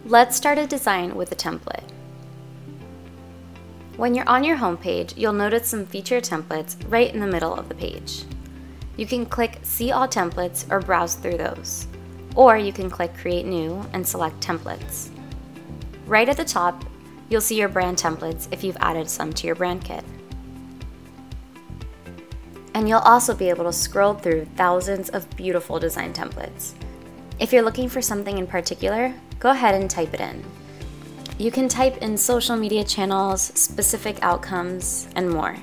Let's start a design with a template. When you're on your home page, you'll notice some feature templates right in the middle of the page. You can click See All Templates or browse through those. Or you can click Create New and select Templates. Right at the top, you'll see your brand templates if you've added some to your brand kit. And you'll also be able to scroll through thousands of beautiful design templates. If you're looking for something in particular, go ahead and type it in. You can type in social media channels, specific outcomes, and more.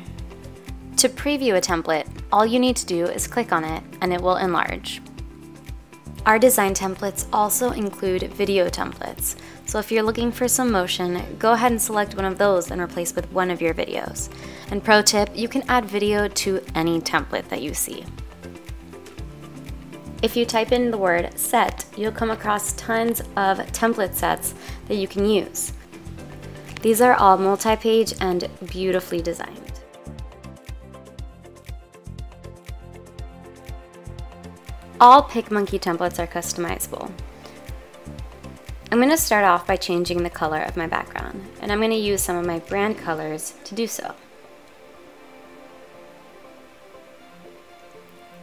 To preview a template, all you need to do is click on it and it will enlarge. Our design templates also include video templates, so if you're looking for some motion, go ahead and select one of those and replace with one of your videos. And pro tip, you can add video to any template that you see. If you type in the word set, you'll come across tons of template sets that you can use. These are all multi-page and beautifully designed. All PicMonkey templates are customizable. I'm going to start off by changing the color of my background, and I'm going to use some of my brand colors to do so.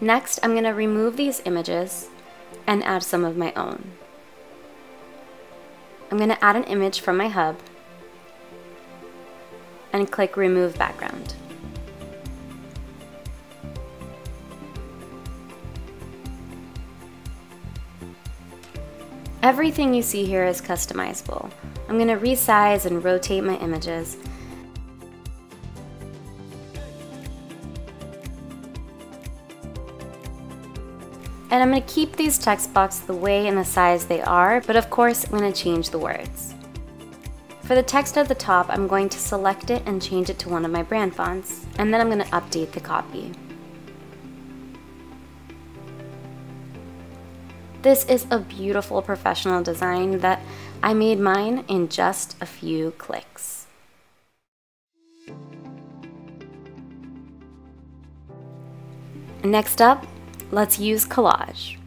Next, I'm going to remove these images and add some of my own. I'm going to add an image from my hub and click Remove Background. Everything you see here is customizable. I'm going to resize and rotate my images. And I'm going to keep these text boxes the way and the size they are, but of course I'm going to change the words. For the text at the top, I'm going to select it and change it to one of my brand fonts, and then I'm going to update the copy. This is a beautiful professional design that I made mine in just a few clicks. Next up, let's use collage.